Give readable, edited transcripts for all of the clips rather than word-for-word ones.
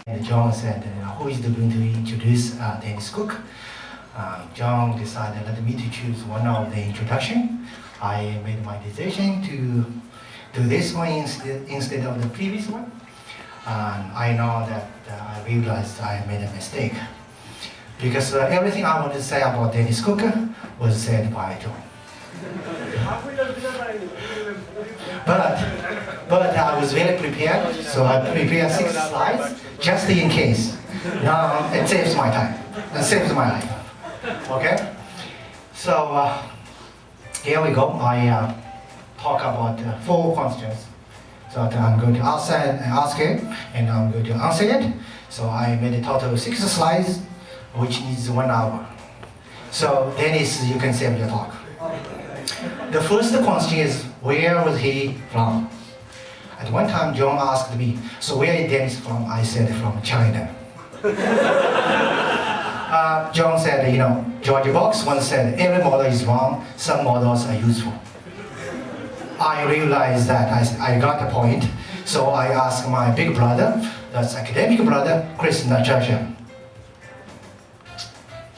And John said, who is going to introduce Dennis Cook? John decided let me to choose one of the introduction. I made my decision to do this one instead of the previous one. And I know that I realized I made a mistake. Because everything I wanted to say about Dennis Cook was said by John. But I was very prepared, so I prepared 6 slides just in case. Now it saves my time, it saves my life. Okay? So here we go. I talk about 4 questions. So I'm going to ask it, and I'm going to answer it. So I made a total of 6 slides, which needs 1 hour. So Dennis, you can save your talk. The first question is, where was he from? At one time, John asked me, so where is Dennis from? I said, from China. John said, George Box once said, every model is wrong, some models are useful. I realized that I got the point, so I asked my big brother, that's academic brother, Chris Natasha.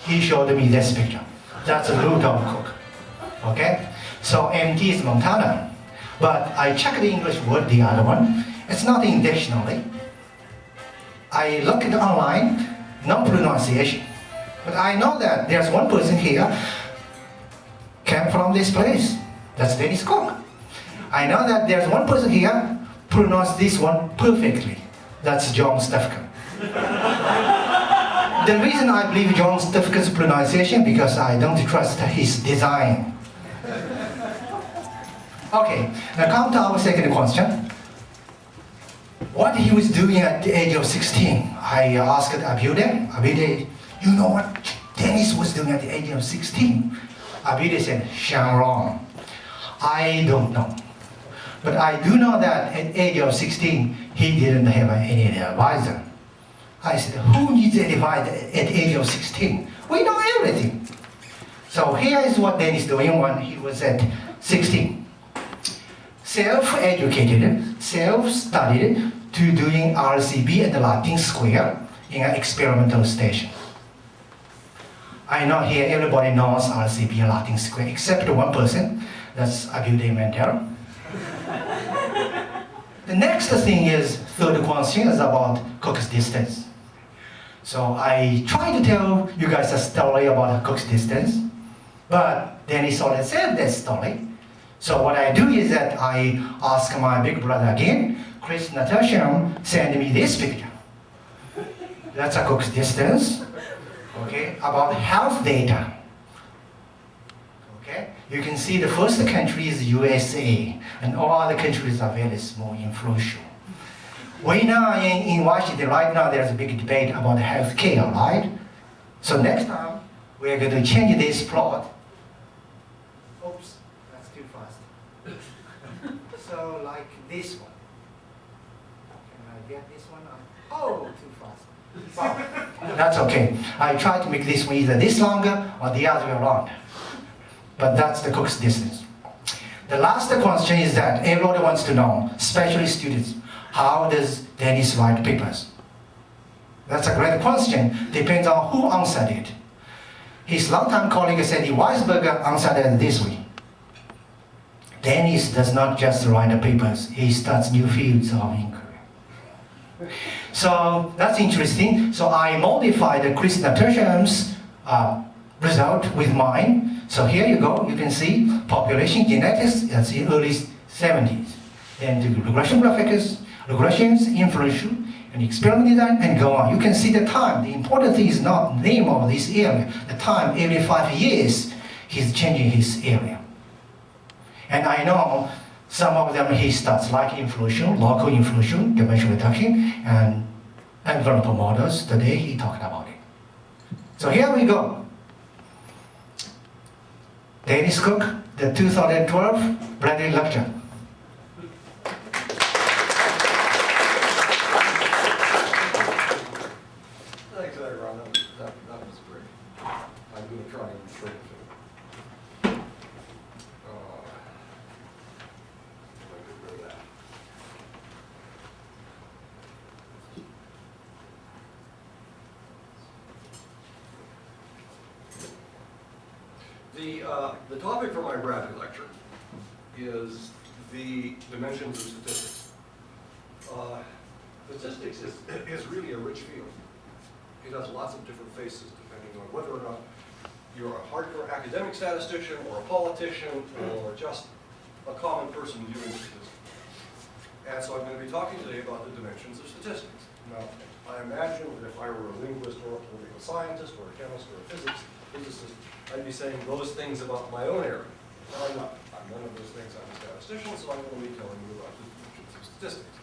He showed me this picture. That's a Rudolph Cook. Okay? So MT is Montana. But I checked the English word, the other one. It's not in dictionary. I looked online, no pronunciation. But I know that there's one person here came from this place. That's Dennis Cook. I know that there's one person here pronounced this one perfectly. That's John Stefka. The reason I believe John Stefka's pronunciation because I don't trust his design. Okay, now come to our second question. What he was doing at the age of 16? I asked Abide, you know what Dennis was doing at the age of 16? Abide said, Shangrong. I don't know. But I do know that at the age of 16, he didn't have any advisor. I said, who needs an advisor at the age of 16? We know everything. So here is what Dennis doing when he was at 16. Self-educated, self-studied to doing RCB at the Latin Square in an experimental station. I know here everybody knows RCB and Latin Square except one person, that's Abude Mentero. The next thing is, third question is about Cook's distance. So I try to tell you guys a story about Cook's distance, but Dennis already said that story. So what I do is that I ask my big brother again, Chris Natasha, send me this picture. That's a Cook's distance, okay, about health data. Okay, you can see the first country is USA, and all other countries are very small, influential. We know in Washington right now there's a big debate about healthcare, right? So next time we're going to change this plot. Oops, that's too fast. So like this one. Can I get this one? Oh, too fast. Well, that's okay. I try to make this one either this longer or the other way around. But that's the Cook's distance. The last question is that everybody wants to know, especially students, how does Dennis write papers? That's a great question. Depends on who answered it. His longtime colleague Sandy Weisberger answered it this way. Dennis does not just write the papers, he starts new fields of inquiry. So that's interesting. So I modified Chris Natasha's result with mine. So here you go, you can see population genetics, that's the early 70s. Then the regression graphics, regressions, influential, and experiment design, and go on. You can see the time. The important thing is not name of this area. The time, every 5 years, he's changing his area. And I know some of them he starts like influential, local influential, dimension reduction, and envelope models. Today he talked about it. So here we go. Dennis Cook, the 2012 Bradley Lecture. Thanks, Ron. That was great. I'm going to try and shrink it. Get rid of that. The topic for my Bradley lecture is the dimensions of statistics. Statistics is really a rich field. It has lots of different faces depending on whether or not you're a hardcore academic statistician or a politician or just a common person viewing statistics. And so I'm going to be talking today about the dimensions of statistics. Now, I imagine that if I were a linguist or a political scientist or a chemist or a physicist, I'd be saying those things about my own area. But I'm not. I'm none of those things. I'm a statistician, so I'm going to be telling you about the dimensions of statistics.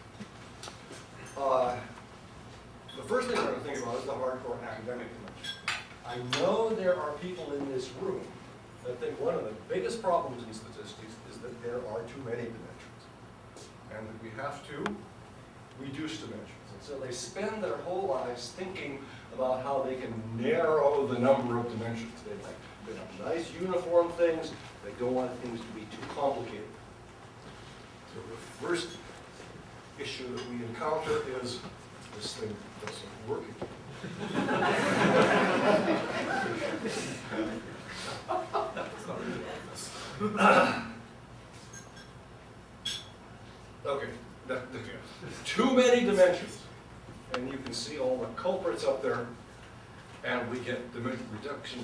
The first thing we're going to think about is the hardcore academic dimension. I know there are people in this room that think one of the biggest problems in statistics is that there are too many dimensions, and that we have to reduce dimensions. And so they spend their whole lives thinking about how they can narrow the number of dimensions. They have nice uniform things. They don't want things to be too complicated. So the first issue that we encounter is this thing doesn't work again. Okay, too many dimensions. And you can see all the culprits up there. And we get dimension reduction,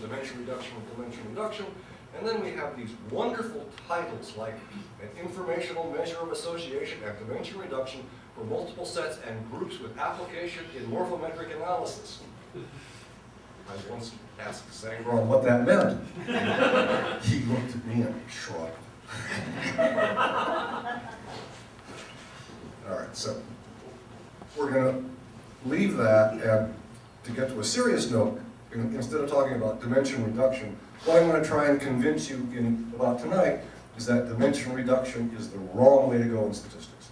and then we have these wonderful titles like an informational measure of association and dimension reduction for multiple sets and groups with application in morphometric analysis. I once asked Zangron what that meant. He looked at me and shrugged. All right, so we're going to leave that, and to get to a serious note, instead of talking about dimension reduction, what I'm going to try and convince you about tonight is that dimension reduction is the wrong way to go in statistics.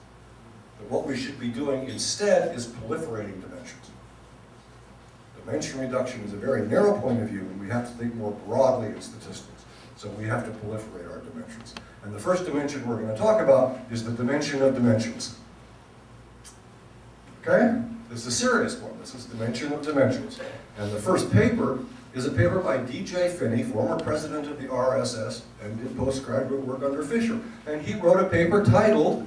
That what we should be doing instead is proliferating dimensions. Dimension reduction is a very narrow point of view, and we have to think more broadly in statistics. So we have to proliferate our dimensions. And the first dimension we're going to talk about is the dimension of dimensions. Okay? This is a serious one. This is dimension of dimensions. And the first paper is a paper by D.J. Finney, former president of the RSS, and did postgraduate work under Fisher. And he wrote a paper titled,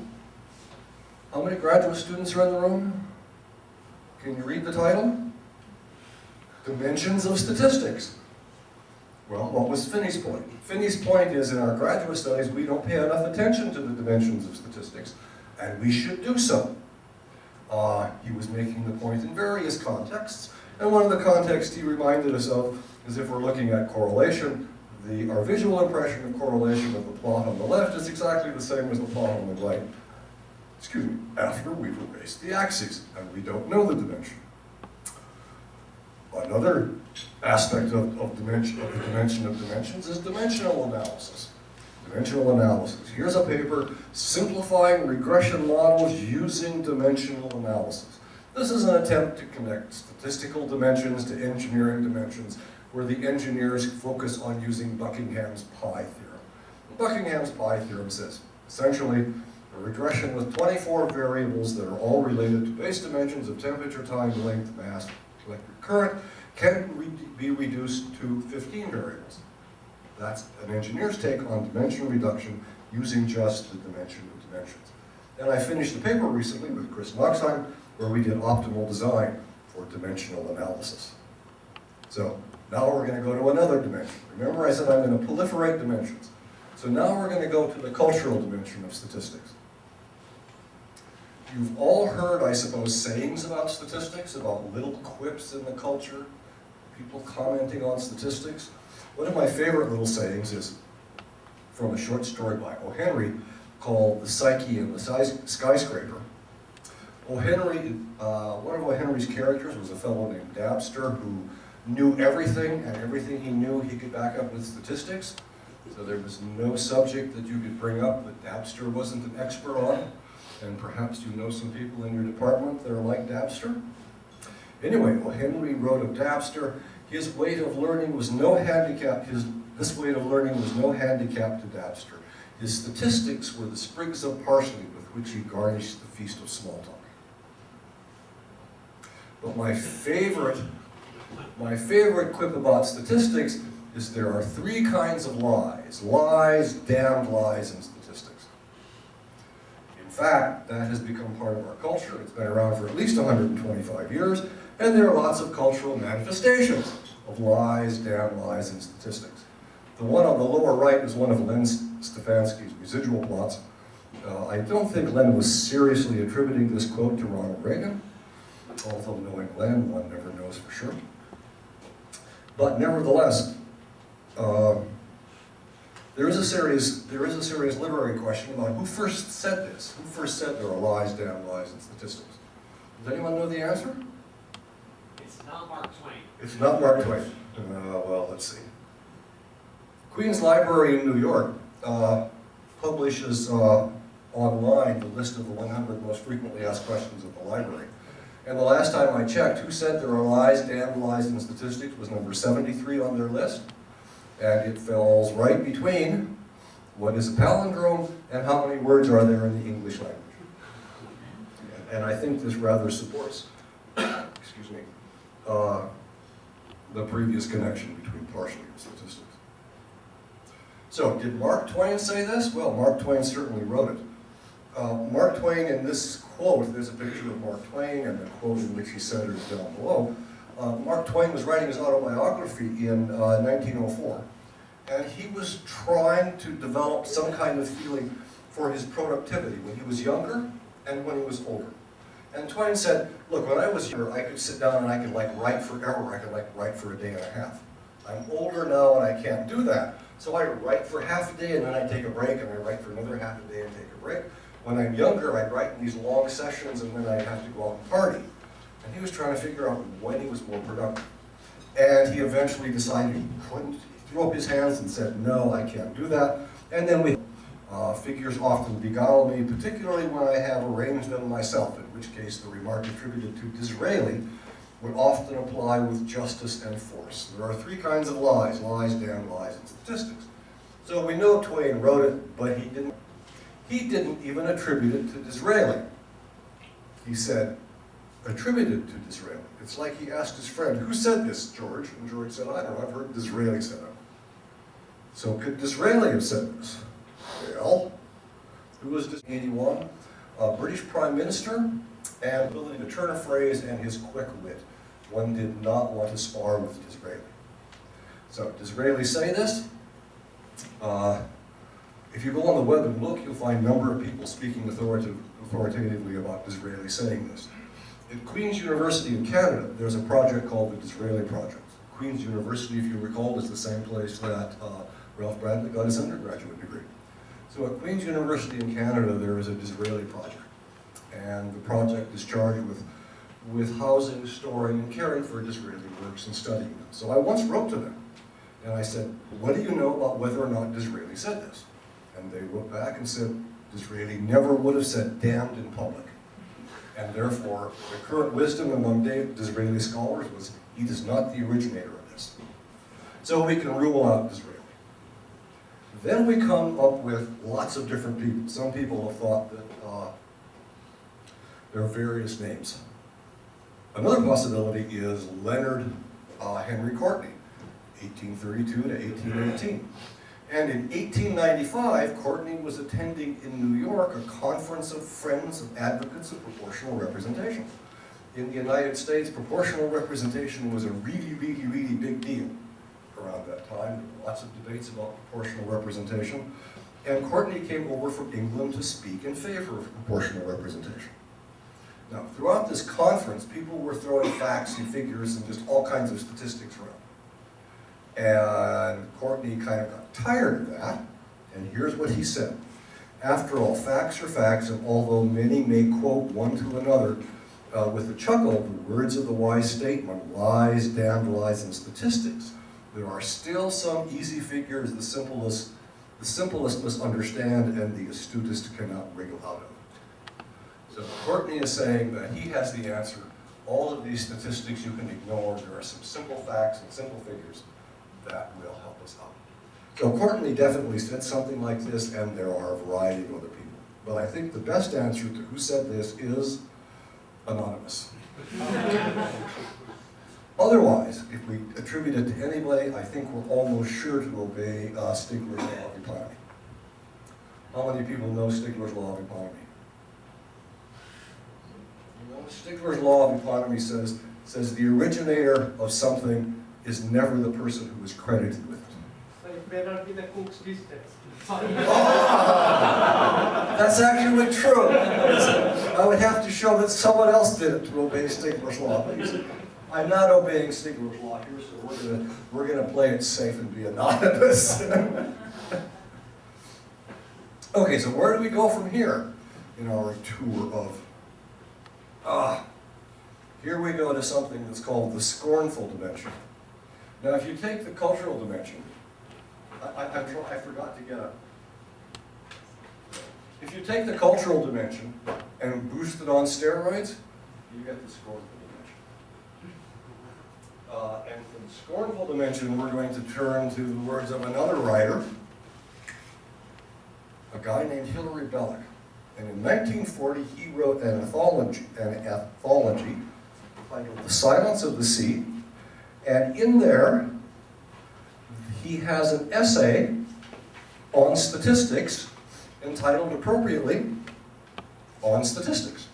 how many graduate students are in the room? Can you read the title? Dimensions of Statistics. Well, what was Finney's point? Finney's point is in our graduate studies, we don't pay enough attention to the dimensions of statistics, and we should do so. He was making the point in various contexts, and one of the contexts he reminded us of is if we're looking at correlation, our visual impression of correlation of the plot on the left is exactly the same as the plot on the right. Excuse me, after we've erased the axes, and we don't know the dimension. Another aspect of the dimension of dimensions is dimensional analysis. Dimensional analysis. Here's a paper, Simplifying Regression Models Using Dimensional Analysis. This is an attempt to connect statistical dimensions to engineering dimensions, where the engineers focus on using Buckingham's pi theorem. Buckingham's pi theorem says, essentially, a regression with 24 variables that are all related to base dimensions of temperature, time, length, mass, electric current, can be reduced to 15 variables. That's an engineer's take on dimension reduction using just the dimension of dimensions. And I finished the paper recently with Chris Noxheim, where we did optimal design for dimensional analysis. So now we're going to go to another dimension. Remember I said I'm going to proliferate dimensions. So now we're going to go to the cultural dimension of statistics. You've all heard, I suppose, sayings about statistics, about little quips in the culture, people commenting on statistics. One of my favorite little sayings is from a short story by O. Henry called The Psyche and the Skyscraper. O. Henry, one of O. Henry's characters was a fellow named Dabster who knew everything, and everything he knew he could back up with statistics. So there was no subject that you could bring up that Dabster wasn't an expert on. And perhaps you know some people in your department that are like Dabster. Anyway, O. Henry wrote of Dabster, his weight of learning was no handicap, this weight of learning was no handicap to Dabster. His statistics were the sprigs of parsley with which he garnished the feast of small talk. But my favorite quip about statistics is there are three kinds of lies: lies, damned lies, and statistics. In fact, that has become part of our culture. It's been around for at least 125 years, and there are lots of cultural manifestations of lies, damned lies, and statistics. The one on the lower right is one of Len Stefanski's residual plots. I don't think Len was seriously attributing this quote to Ronald Reagan, although knowing Len, one never knows for sure. But nevertheless, there is a serious literary question about who first said this. Who first said there are lies, damn lies, and statistics? Does anyone know the answer? It's not Mark Twain. It's not Mark Twain. Well, let's see. Queen's Library in New York publishes online the list of the 100 most frequently asked questions of the library. And the last time I checked, who said there are lies, damned lies, and statistics was number 73 on their list. And it falls right between what is a palindrome and how many words are there in the English language. And I think this rather supports, excuse me, the previous connection between partially and statistics. So, did Mark Twain say this? Well, Mark Twain certainly wrote it. Mark Twain, in this quote, there's a picture of Mark Twain, and the quote in which he said it is down below. Mark Twain was writing his autobiography in 1904, and he was trying to develop some kind of feeling for his productivity when he was younger and when he was older. And Twain said, look, when I was younger, I could sit down and I could write forever. I could write for a day and a half. I'm older now and I can't do that. So I write for half a day and then I take a break, and I write for another half a day and take a break. When I'm younger, I'd write in these long sessions and then I'd have to go out and party. And he was trying to figure out when he was more productive. And he eventually decided he couldn't. He threw up his hands and said, no, I can't do that. And then figures often beguile me, particularly when I have arranged them myself, in which case the remark attributed to Disraeli would often apply with justice and force. There are three kinds of lies: lies, damned lies, and statistics. So we know Twain wrote it, but he didn't even attribute it to Disraeli. He said, attributed to Disraeli. It's like he asked his friend, who said this, George? And George said, I don't know, I've heard Disraeli said it. So could Disraeli have said this? Well, who was this? 81, a British Prime Minister, and ability to turn a phrase and his quick wit. One did not want to spar with Disraeli. So, Disraeli say this? If you go on the web and look, you'll find a number of people speaking authoritatively about Disraeli saying this. At Queen's University in Canada, there's a project called the Disraeli Project. Queen's University, if you recall, is the same place that Ralph Bradley got his undergraduate degree. So at Queen's University in Canada, there is a Disraeli Project. And the project is charged with housing, storing, and caring for Disraeli works and studying them. So I once wrote to them, and I said, what do you know about whether or not Disraeli said this? And they wrote back and said, Disraeli never would have said damned in public. And therefore, the current wisdom among Disraeli scholars was, he is not the originator of this. So we can rule out Disraeli. Then we come up with lots of different people. Some people have thought that there are various names. Another possibility is Leonard Henry Courtney, 1832 to 1818. And in 1895, Courtney was attending in New York a conference of Friends of Advocates of Proportional Representation. In the United States, proportional representation was a really, really, really big deal around that time. There were lots of debates about proportional representation. And Courtney came over from England to speak in favor of proportional representation. Now, throughout this conference, people were throwing facts and figures and just all kinds of statistics around. And Courtney kind of got tired of that, and here's what he said. After all, facts are facts, and although many may quote one to another with a chuckle the words of the wise statement, lies, damned lies, and statistics, there are still some easy figures the simplest must understand and the astutest cannot wriggle out of. So Courtney is saying that he has the answer. All of these statistics you can ignore. There are some simple facts and simple figures that will help us out. So Courtney definitely said something like this, and there are a variety of other people. But I think the best answer to who said this is anonymous. Otherwise, if we attribute it to anybody, I think we're almost sure to obey Stigler's law of economy. How many people know Stigler's law of economy? You know, Stigler's law of economy says the originator of something is never the person who is credited with it. So it may not be the cook's distance. That's actually true. I would have to show that someone else did it to obey Stigler's law. I'm not obeying Stigler's law here, so we're gonna play it safe and be anonymous. Okay, so where do we go from here in our tour of? Here we go to something that's called the scornful dimension. Now, if you take the cultural dimension, I forgot to get a. If you take the cultural dimension and boost it on steroids, you get the scornful dimension. And for the scornful dimension, we're going to turn to the words of another writer, a guy named Hilaire Belloc. And in 1940, he wrote an anthology titled The Silence of the Sea. And in there, he has an essay on statistics entitled appropriately, On Statistics.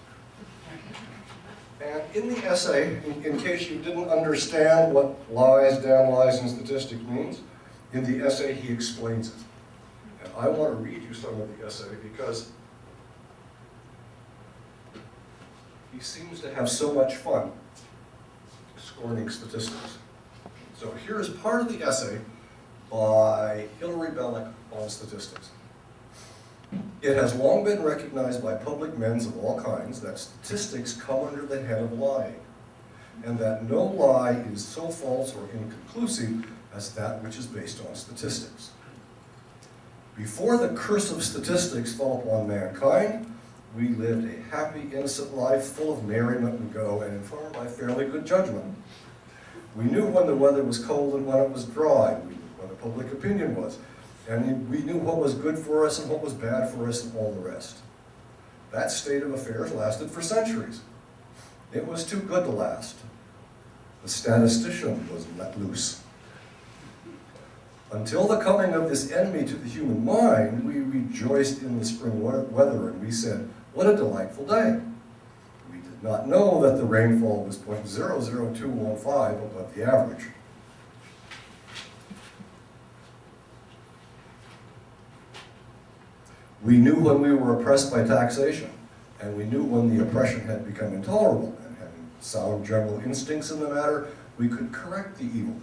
And in the essay, in case you didn't understand what lies, damn lies, and statistics means, in the essay he explains it. And I want to read you some of the essay because he seems to have so much fun scorning statistics. So here's part of the essay by Hilaire Belloc on statistics. It has long been recognized by public men of all kinds that statistics come under the head of lying, and that no lie is so false or inconclusive as that which is based on statistics. Before the curse of statistics fell upon mankind, we lived a happy, innocent life full of merriment and go, and informed by fairly good judgment. We knew when the weather was cold and when it was dry. We knew what the public opinion was. And we knew what was good for us and what was bad for us and all the rest. That state of affairs lasted for centuries. It was too good to last. The statistician was let loose. Until the coming of this enemy to the human mind, we rejoiced in the spring weather and we said, what a delightful day. We did not know that the rainfall was 0.00215 above the average. We knew when we were oppressed by taxation, and we knew when the oppression had become intolerable, and having sound general instincts in the matter, we could correct the evil.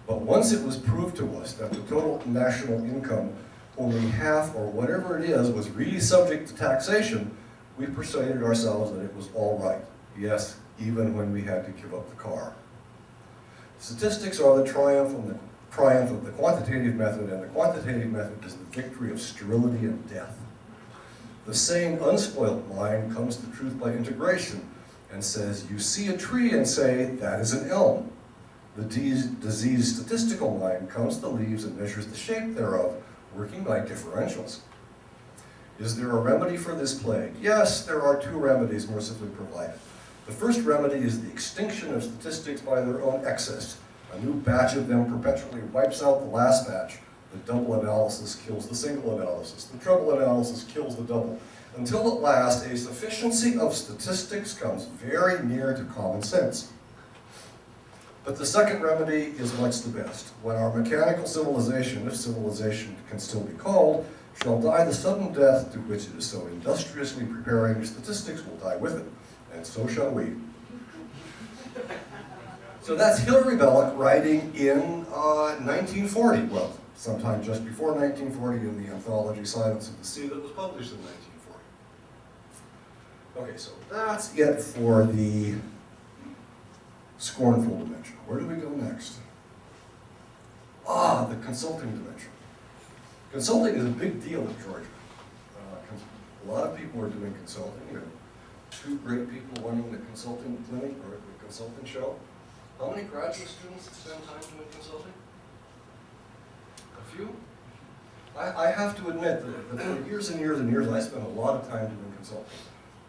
But once it was proved to us that the total national income, only half or whatever it is, was really subject to taxation, we persuaded ourselves that it was all right. Yes, even when we had to give up the car. Statistics are the triumph of the quantitative method, and the quantitative method is the victory of sterility and death. The sane, unspoiled mind comes to truth by integration and says, you see a tree and say, that is an elm. The diseased statistical mind comes to the leaves and measures the shape thereof, working by differentials. Is there a remedy for this plague? Yes, there are two remedies mercifully provided. The first remedy is the extinction of statistics by their own excess. A new batch of them perpetually wipes out the last batch. The double analysis kills the single analysis. The triple analysis kills the double. Until at last, a sufficiency of statistics comes very near to common sense. But the second remedy is much the best. When our mechanical civilization, if civilization can still be called, shall die the sudden death to which it is so industriously preparing, statistics will die with it, and so shall we. So that's Hilaire Belloc writing in 1940, well, sometime just before 1940 in the anthology Silence of the Sea that was published in 1940. Okay, so that's it for the scornful dimension. Where do we go next? The consulting dimension. Consulting is a big deal at Georgia. A lot of people are doing consulting. You know, two great people running the consulting clinic or the consulting show. How many graduate students spend time doing consulting? A few? I have to admit that for years and years and years, I spent a lot of time doing consulting.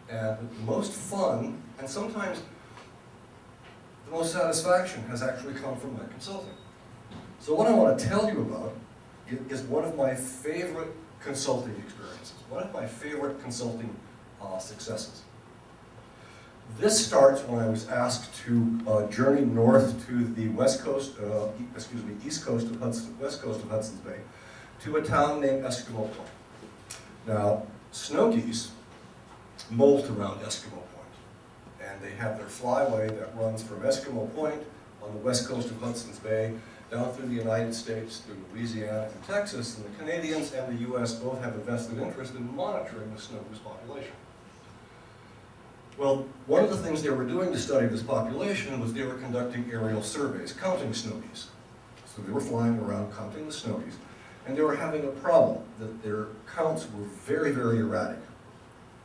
And the most fun, and sometimes the most satisfaction has actually come from my consulting. So what I want to tell you about is one of my favorite consulting experiences, one of my favorite consulting successes. This starts when I was asked to journey north to the east coast of Hudson's Bay, to a town named Eskimo Point. Now, snow geese molt around Eskimo Point, and they have their flyway that runs from Eskimo Point on the west coast of Hudson's Bay down through the United States, through Louisiana and Texas, and the Canadians and the US both have a vested interest in monitoring the snow goose population. Well, one of the things they were doing to study this population was they were conducting aerial surveys, counting snow geese. So they were flying around counting the snow geese, and they were having a problem that their counts were very, very erratic,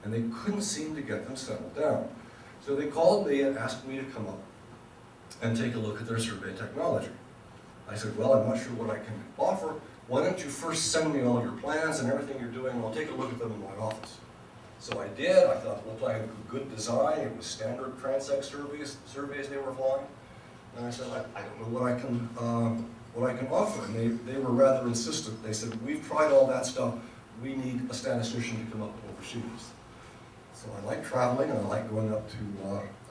and they couldn't seem to get them settled down. So they called me and asked me to come up and take a look at their survey technology. I said, well, I'm not sure what I can offer. Why don't you first send me all your plans and everything you're doing, and I'll take a look at them in my office. So I did. I thought it looked like a good design. It was standard transect surveys they were flying. And I said, I don't know what I can offer. And they were rather insistent. They said, we've tried all that stuff. We need a statistician to come up overseas. So I like traveling, and I like going up to,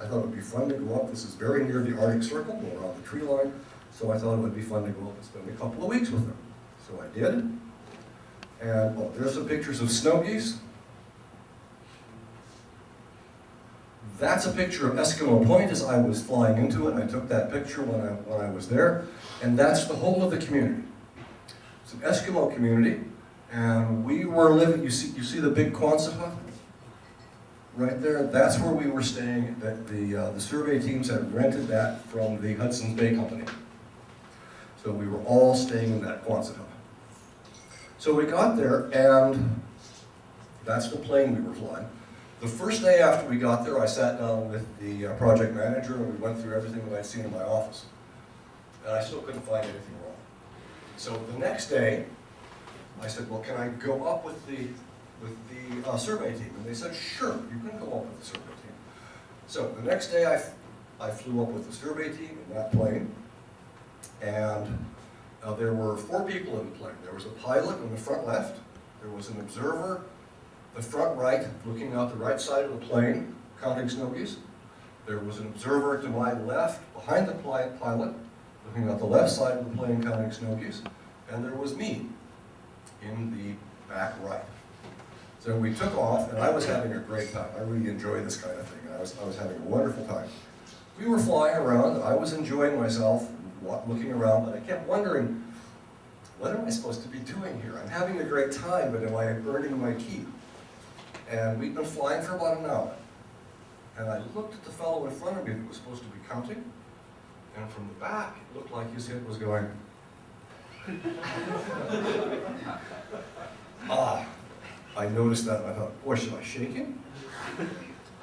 I thought it would be fun to go up. This is very near the Arctic Circle, go around the tree line. So I thought it would be fun to go up and spend a couple of weeks with them. So I did. And oh, there's some pictures of snow geese. That's a picture of Eskimo Point as I was flying into it. I took that picture when I was there. And that's the whole of the community. It's an Eskimo community. And we were living, you see the big Quonset hut? Right there, that's where we were staying. The survey teams had rented that from the Hudson's Bay Company. So we were all staying in that Quonset hut. So we got there, and that's the plane we were flying. The first day after we got there, I sat down with the project manager, and we went through everything that I'd seen in my office. And I still couldn't find anything wrong. So the next day, I said, well, can I go up with the survey team? And they said, sure, you can go up with the survey team. So the next day, I flew up with the survey team in that plane. And there were 4 people in the plane. There was a pilot in the front left. There was an observer, the front right, looking out the right side of the plane, counting snow geese. There was an observer to my left, behind the pilot, looking out the left side of the plane, counting snow geese. And there was me in the back right. So we took off, and I was having a great time. I really enjoy this kind of thing. I was having a wonderful time. We were flying around, and I was enjoying myself, looking around, but I kept wondering, what am I supposed to be doing here? I'm having a great time, but am I earning my keep? And we'd been flying for about an hour. And I looked at the fellow in front of me that was supposed to be counting, and from the back, it looked like his head was going. I noticed that, and I thought, boy, should I shake him?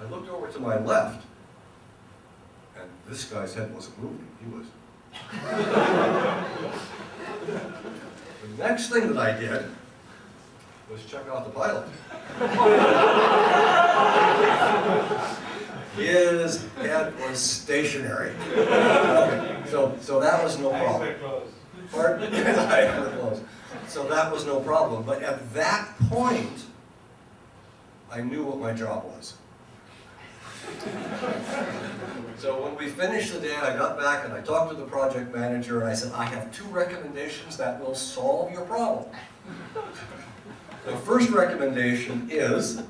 I looked over to my left, and this guy's head wasn't moving. He was. The next thing that I did was check out the pilot. His head was stationary. So that was no problem. Pardon? So that was no problem. But at that point, I knew what my job was. So when we finished the day, I got back and I talked to the project manager, and I said, I have 2 recommendations that will solve your problem. The first recommendation is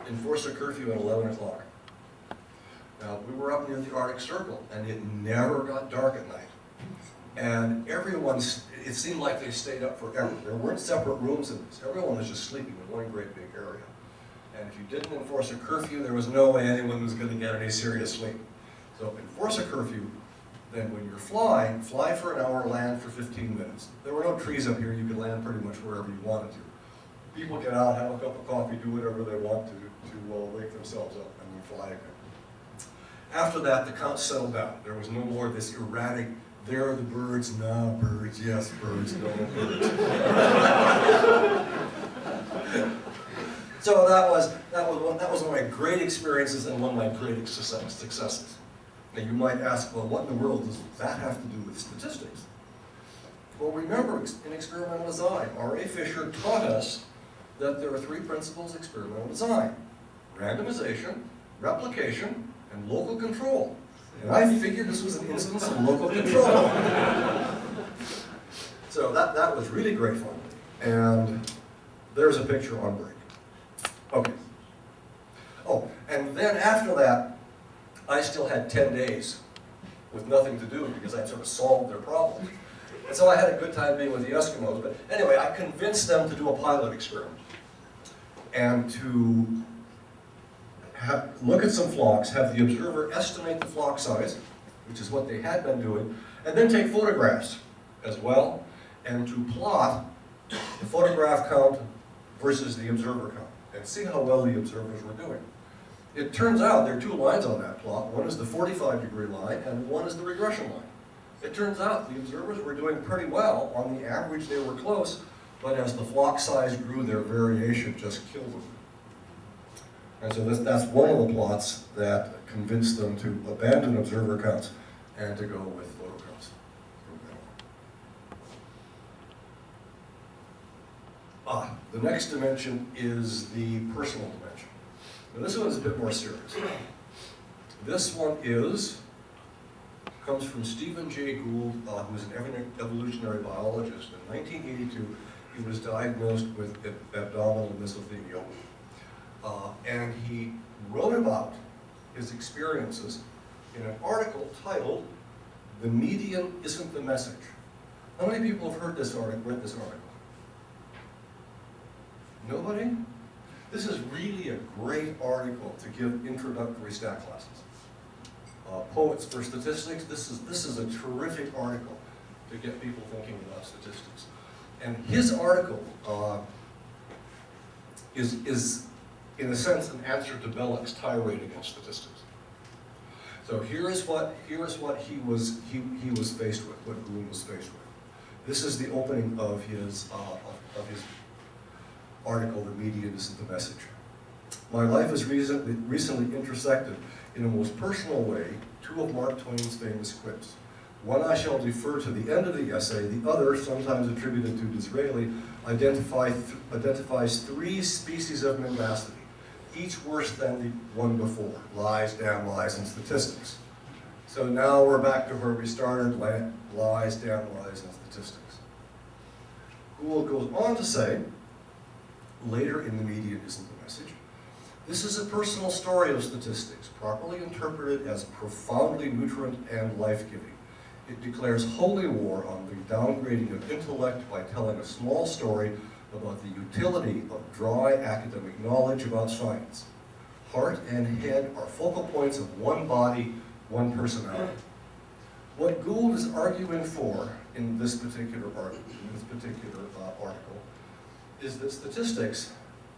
enforce a curfew at 11 o'clock. Now, we were up near the Arctic Circle, and it never got dark at night. And everyone, it seemed like they stayed up forever. There weren't separate rooms in this. Everyone was just sleeping in one great big area. And if you didn't enforce a curfew, there was no way anyone was going to get any serious sleep. So enforce a curfew, then when you're flying, fly for an hour, land for 15 minutes. There were no trees up here. You could land pretty much wherever you wanted to. People get out, have a cup of coffee, do whatever they want to wake themselves up, and then fly again. After that, the count settled down. There was no more this erratic, there are the birds, no birds, yes birds, no birds. So that was one of my great experiences and one of my great successes. Now you might ask, well, what in the world does that have to do with statistics? Well, remember, in experimental design, R.A. Fisher taught us that there are three principles of experimental design: randomization, replication, and local control. And I figured this was an instance of local control. So that was really great fun. And there's a picture on break. Okay. Oh, and then after that, I still had 10 days with nothing to do because I'd sort of solved their problem. And so I had a good time being with the Eskimos. But anyway, I convinced them to do a pilot experiment and to look at some flocks, have the observer estimate the flock size, which is what they had been doing, and then take photographs as well, and to plot the photograph count versus the observer count, and see how well the observers were doing. It turns out there are two lines on that plot. One is the 45-degree line, and one is the regression line. It turns out the observers were doing pretty well. On the average, they were close, but as the flock size grew, their variation just killed them. And so that's one of the plots that convinced them to abandon observer counts and to go with photo counts. The next dimension is the personal dimension. Now this one is a bit more serious. This one comes from Stephen Jay Gould, who was an evolutionary biologist. In 1982, he was diagnosed with abdominal mesothelioma. And he wrote about his experiences in an article titled, "The Median Isn't the Message." How many people have heard this article, read this article? Nobody? This is really a great article to give introductory stat classes. Poets for Statistics, this is a terrific article to get people thinking about statistics. And his article is in a sense an answer to Belloch's tirade against statistics. So here is what he was faced with, what Gould was faced with. This is the opening of his article, "The Median Isn't the Message." "My life has recently intersected in a most personal way two of Mark Twain's famous quips. One I shall defer to the end of the essay, the other, sometimes attributed to Disraeli, identifies three species of mendacity, each worse than the one before: lies, damn lies, and statistics." So now we're back to where we started: lies, damn lies, and statistics. Gould goes on to say, later in "The Median Isn't the Message," "This is a personal story of statistics, properly interpreted as profoundly nutrient and life-giving. It declares holy war on the downgrading of intellect by telling a small story about the utility of dry academic knowledge about science. Heart and head are focal points of one body, one personality." What Gould is arguing for in this particular article, is that statistics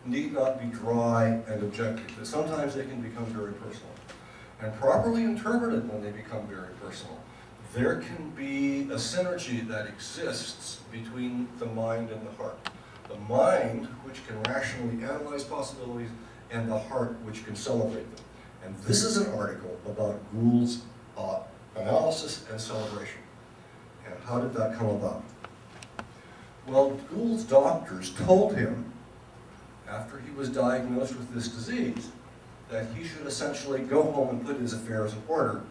need not be dry and objective, that sometimes they can become very personal. And properly interpreted, when they become very personal, there can be a synergy that exists between the mind and the heart. The mind, which can rationally analyze possibilities, and the heart, which can celebrate them. And this is an article about Gould's analysis and celebration. And how did that come about? Well, Gould's doctors told him, after he was diagnosed with this disease, that he should essentially go home and put his affairs in order,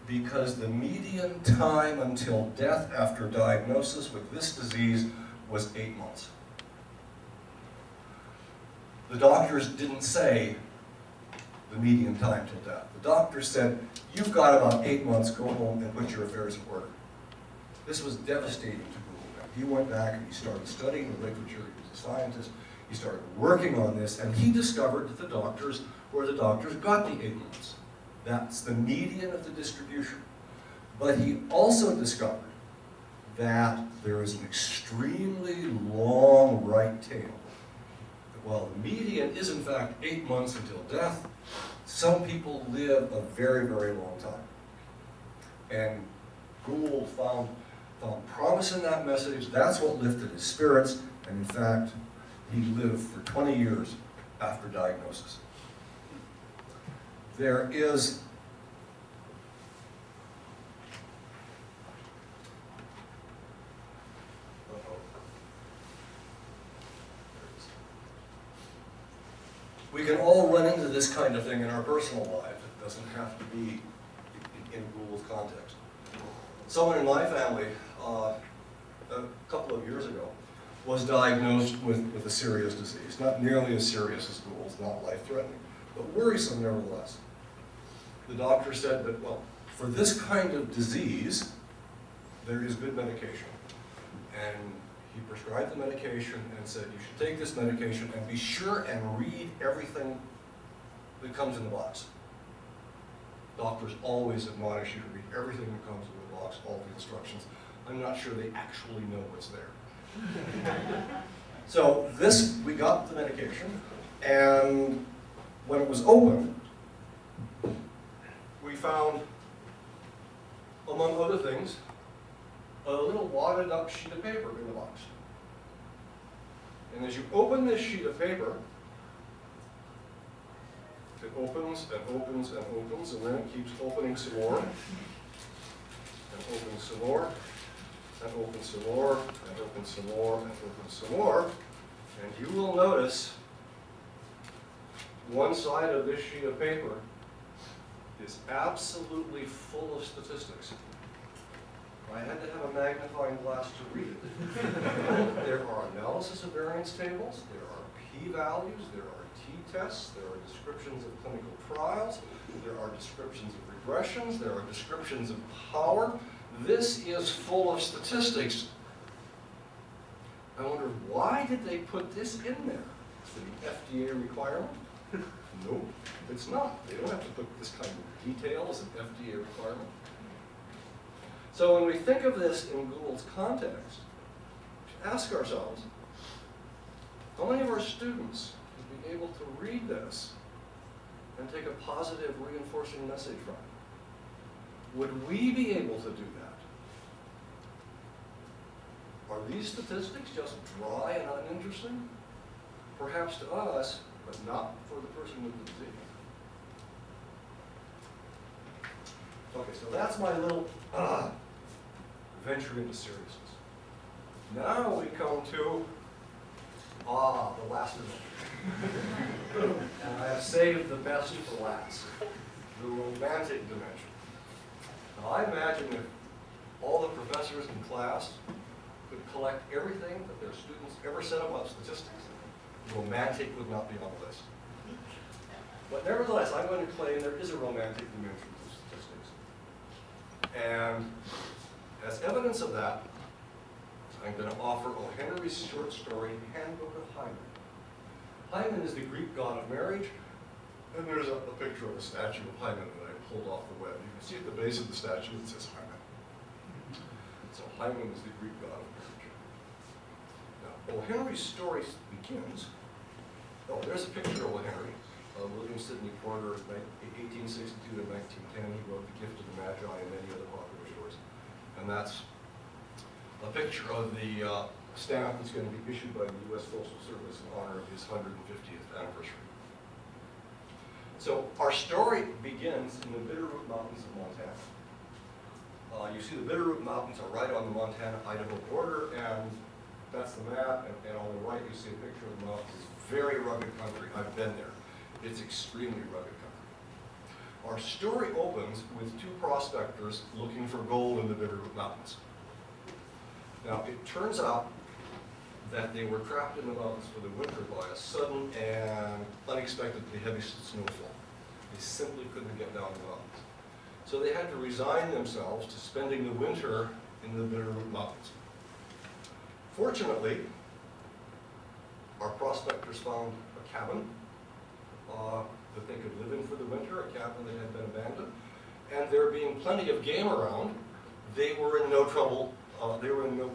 because the median time until death after diagnosis with this disease was 8 months. The doctors didn't say the median time till death. The doctors said, "You've got about 8 months, go home and put your affairs in order." This was devastating to Gould. He went back and he started studying the literature. He was a scientist. He started working on this, and he discovered that the doctors got the 8 months. That's the median of the distribution. But he also discovered that there is an extremely long right tail. While the median is in fact 8 months until death, some people live a very, very long time. And Gould found promise in that message. That's what lifted his spirits, and in fact, he lived for 20 years after diagnosis. There is We can all run into this kind of thing in our personal lives. It doesn't have to be in Google's context. Someone in my family, a couple of years ago, was diagnosed with a serious disease. Not nearly as serious as Gould's, not life-threatening, but worrisome nevertheless. The doctor said that, well, for this kind of disease, there is good medication. And he prescribed the medication and said, you should take this medication and be sure and read everything that comes in the box. Doctors always admonish you to read everything that comes in the box, all the instructions. I'm not sure they actually know what's there. So we got the medication, and when it was opened, we found, among other things, a little wadded up sheet of paper in the box. And as you open this sheet of paper, it opens and opens and opens, and then it keeps opening some more, and opens some more, and opens some more, and opens some more, and opens some more. And you will notice one side of this sheet of paper is absolutely full of statistics. I had to have a magnifying glass to read it. There are analysis of variance tables, there are p-values, there are t-tests, there are descriptions of clinical trials, there are descriptions of regressions, there are descriptions of power. This is full of statistics. I wonder, why did they put this in there? Is it an FDA requirement? Nope, it's not. They don't have to put this kind of detail as an FDA requirement. So when we think of this in Gould's context, we should ask ourselves, how many of our students would be able to read this and take a positive reinforcing message from it? Would we be able to do that? Are these statistics just dry and uninteresting? Perhaps to us, but not for the person with the disease. Okay, so that's my little venture into seriousness. Now we come to, the last dimension. And I have saved the best for last, the romantic dimension. Now I imagine if all the professors in class could collect everything that their students ever said about statistics, romantic would not be on the list. But nevertheless, I'm going to claim there is a romantic dimension to statistics. And as evidence of that, I'm going to offer O. Henry's short story, Handbook of Hymen. Hymen is the Greek god of marriage, and there's a picture of a statue of Hymen that I pulled off the web. You can see at the base of the statue it says Hymen. So Hymen is the Greek god of marriage. Now, O. Henry's story begins, there's a picture of O. Henry, William Sidney Porter, 1862 to 1910. He wrote The Gift of the Magi and many other popular stories. And that's a picture of the stamp that's going to be issued by the U.S. Postal Service in honor of his 150th anniversary. So our story begins in the Bitterroot Mountains of Montana. You see the Bitterroot Mountains are right on the Montana-Idaho border, and that's the map, and on the right you see a picture of the mountains. It's very rugged country. I've been there. It's extremely rugged country. Our story opens with two prospectors looking for gold in the Bitterroot Mountains. Now, it turns out that they were trapped in the mountains for the winter by a sudden and unexpectedly heavy snowfall. They simply couldn't get down the mountains. So they had to resign themselves to spending the winter in the Bitterroot Mountains. Fortunately, our prospectors found a cabin that they could live in for the winter, a cabin that had been abandoned, and there being plenty of game around, they were in no trouble, they were in no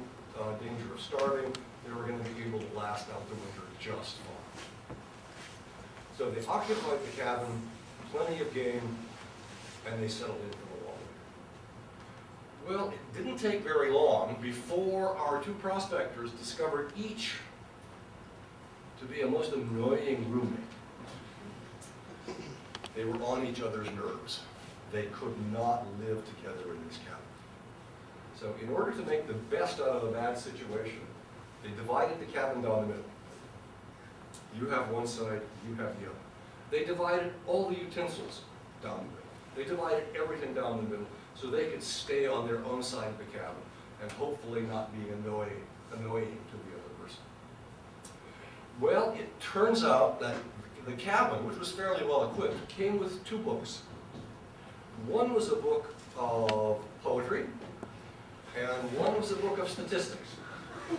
danger of starving. They were going to be able to last out the winter just fine. So they occupied the cabin, plenty of game, and they settled in for the long winter. Well, it didn't take very long before our two prospectors discovered each to be a most annoying roommate. They were on each other's nerves. They could not live together in this cabin. So in order to make the best out of a bad situation, they divided the cabin down the middle. You have one side, you have the other. They divided all the utensils down the middle. They divided everything down the middle so they could stay on their own side of the cabin and hopefully not be annoying to the other person. Well, it turns out that the cabin, which was fairly well equipped, came with 2 books. One was a book of poetry, and one was a book of statistics.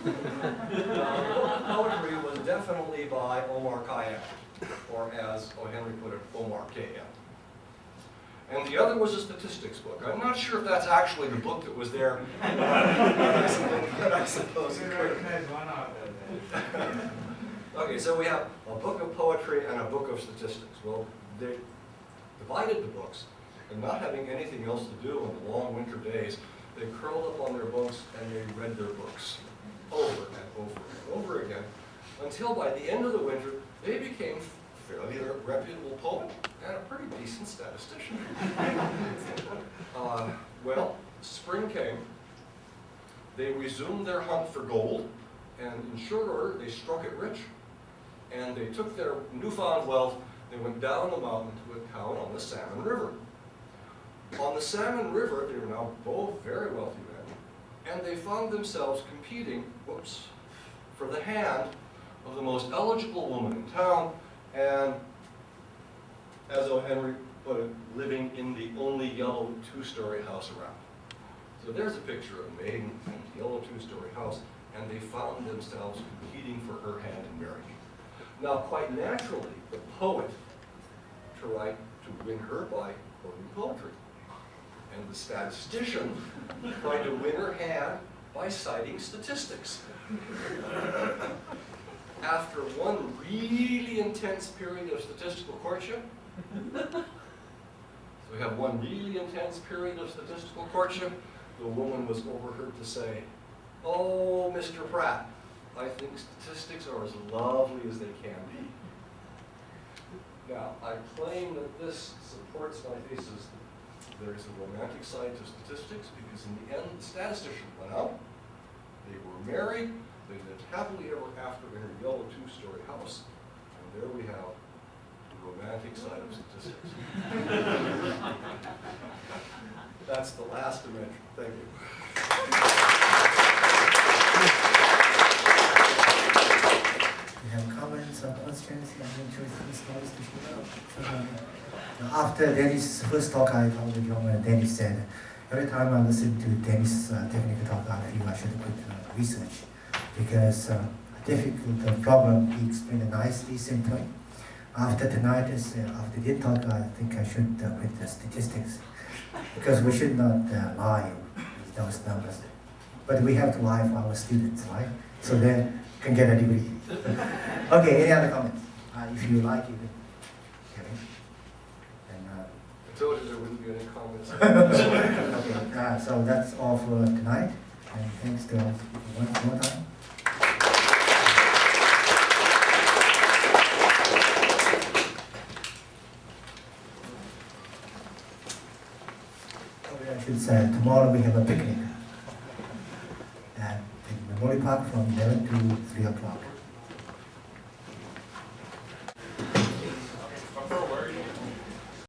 The book of poetry was definitely by Omar Khayyam, or as O. Henry put it, Omar K.M. And the other was a statistics book. I'm not sure if that's actually the book that was there, but I suppose it could. Okay, so we have a book of poetry and a book of statistics. Well, they divided the books, and not having anything else to do on the long winter days, they curled up on their bunks and they read their books over and over and over again, until by the end of the winter, they became fairly reputable poet and a pretty decent statistician. Well, spring came. They resumed their hunt for gold, and in short order, they struck it rich. And they took their newfound wealth, they went down the mountain to a town on the Salmon River. On the Salmon River, they were now both very wealthy men, and they found themselves competing, for the hand of the most eligible woman in town, and, as O. Henry put it, living in the only yellow 2-story house around. So there's a picture of a maiden in a yellow 2-story house, and they found themselves competing for her hand in marriage. Now, quite naturally, the poet tried to win her by quoting poetry. And the statistician tried to win her hand by citing statistics. After one really intense period of statistical courtship, so we have one really intense period of statistical courtship, the woman was overheard to say, "Oh, Mr. Pratt, I think statistics are as lovely as they can be." Now, I claim that this supports my thesis that there is a romantic side to statistics, because in the end, the statistician went out, they were married, they lived happily ever after in her yellow 2-story house, and there we have the romantic side of statistics. That's the last dimension. Thank you. You have comments or questions? You have interesting stories to share? After Dennis' first talk, I told John, and Dennis said, every time I listen to Dennis' technical talk, I feel I should quit research, because difficult problem he explained nicely, simply. After tonight, after the talk, I think I should quit the statistics, because we should not lie with those numbers. But we have to lie for our students, right? So they can get a degree. Okay, any other comments? If you like, you can. I told you there wouldn't be any comments. Okay, so that's all for tonight, and thanks to all one more time. I should say, tomorrow we have a picnic at the Memorial Park from 11 to 3 o'clock.